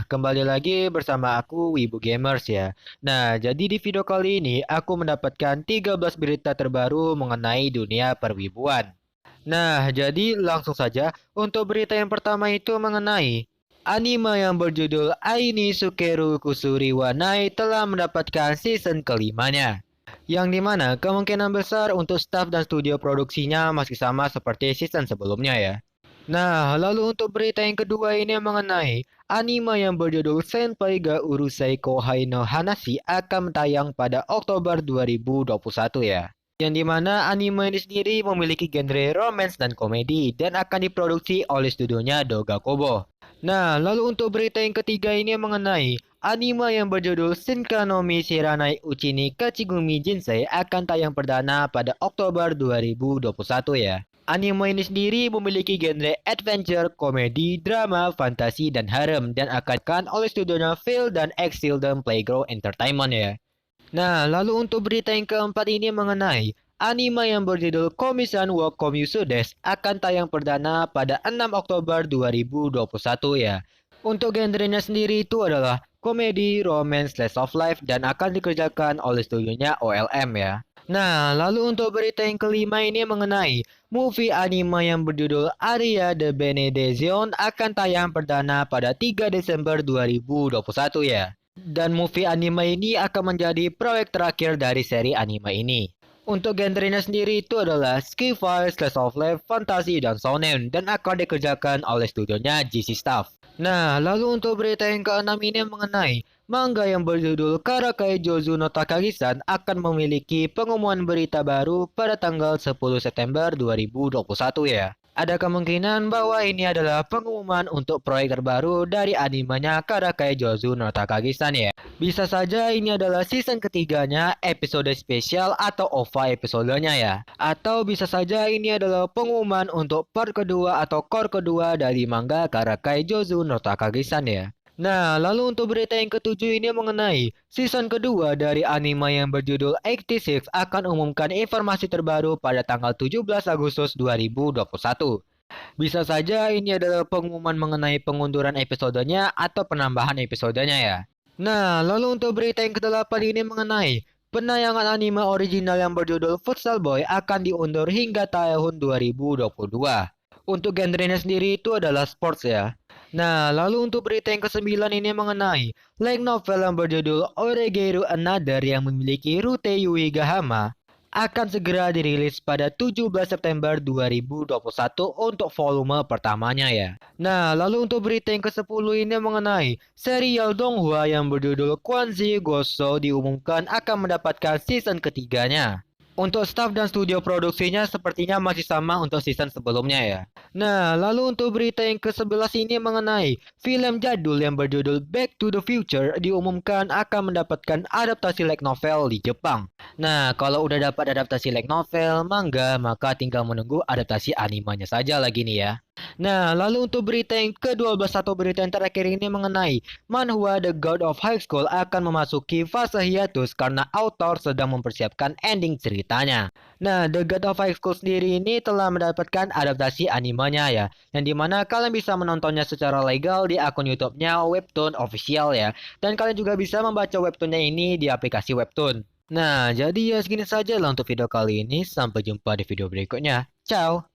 Kembali lagi bersama aku Wibu Gamers ya. Nah, jadi di video kali ini aku mendapatkan 13 berita terbaru mengenai dunia perwibuan. Nah, jadi langsung saja untuk berita yang pertama itu mengenai anime yang berjudul Aini Sukeru Kusuri wa Nai telah mendapatkan season kelimanya. Yang dimana kemungkinan besar untuk staff dan studio produksinya masih sama seperti season sebelumnya ya. Nah, lalu untuk berita yang kedua ini mengenai anime yang berjudul Senpai ga Urusei Kohai no Hanashi akan tayang pada Oktober 2021 ya. Yang dimana anime ini sendiri memiliki genre romance dan komedi dan akan diproduksi oleh studionya Doga Kobo. Nah, lalu untuk berita yang ketiga ini mengenai anime yang berjudul Shinkanomi Shiranai Uchi ni Kachigumi Jinsei akan tayang perdana pada Oktober 2021 ya. Anime ini sendiri memiliki genre adventure, komedi, drama, fantasi, dan harem dan akan oleh studionya Phil dan Exil dan Playground Entertainment ya. Nah, lalu untuk berita yang keempat ini mengenai anime yang berjudul Komi-san wa Komyusu Desu akan tayang perdana pada 6 Oktober 2021 ya. Untuk genrenya sendiri itu adalah komedi, romance, slice of life dan akan dikerjakan oleh studionya OLM ya. Nah, lalu untuk berita yang kelima ini mengenai movie anime yang berjudul Aria de Benediction akan tayang perdana pada 3 Desember 2021 ya. Dan movie anime ini akan menjadi proyek terakhir dari seri anime ini. Untuk genrenya sendiri itu adalah sci-fi, slice of life, fantasi, dan shonen dan akan dikerjakan oleh studionya GC Staff. Nah, lalu untuk berita yang keenam ini mengenai manga yang berjudul Karakai Jozu no Takagi-san akan memiliki pengumuman berita baru pada tanggal 10 September 2021 ya. Ada kemungkinan bahwa ini adalah pengumuman untuk proyek terbaru dari animenya Karakai Jozu no Takagi-san ya. Bisa saja ini adalah season ketiganya, episode spesial atau OVA episodenya ya. Atau bisa saja ini adalah pengumuman untuk part kedua atau core kedua dari manga Karakai Jozu no Takagi-san ya. Nah, lalu untuk berita yang ketujuh ini mengenai season kedua dari anime yang berjudul 86 akan umumkan informasi terbaru pada tanggal 17 Agustus 2021. Bisa saja ini adalah pengumuman mengenai pengunduran episodenya atau penambahan episodenya ya. Nah, lalu untuk berita yang ke-8 ini mengenai penayangan anime original yang berjudul Futsal Boy akan diundur hingga tahun 2022. Untuk genrenya sendiri itu adalah sports ya. Nah, lalu untuk berita yang ke-9 ini mengenai light novel yang berjudul Oregeru Another yang memiliki Rute Yui Gahama akan segera dirilis pada 17 September 2021 untuk volume pertamanya ya. Nah, lalu untuk berita yang ke-10 ini mengenai serial Donghua yang berjudul Kwanzi Goso diumumkan akan mendapatkan season ketiganya. Untuk staff dan studio produksinya sepertinya masih sama untuk season sebelumnya ya. Nah, lalu untuk berita yang ke-11 ini mengenai film jadul yang berjudul Back to the Future diumumkan akan mendapatkan adaptasi light novel di Jepang. Nah, kalau udah dapat adaptasi light novel, manga, maka tinggal menunggu adaptasi animenya saja lagi nih ya. Nah, lalu untuk berita yang ke-12 atau berita yang terakhir ini mengenai manhwa The God of High School akan memasuki fase hiatus karena author sedang mempersiapkan ending ceritanya. Nah, The God of High School sendiri ini telah mendapatkan adaptasi animenya ya, yang dimana kalian bisa menontonnya secara legal di akun YouTube-nya Webtoon Official ya, dan kalian juga bisa membaca webtoonnya ini di aplikasi Webtoon. Nah, jadi ya segini saja lah untuk video kali ini. Sampai jumpa di video berikutnya. Ciao!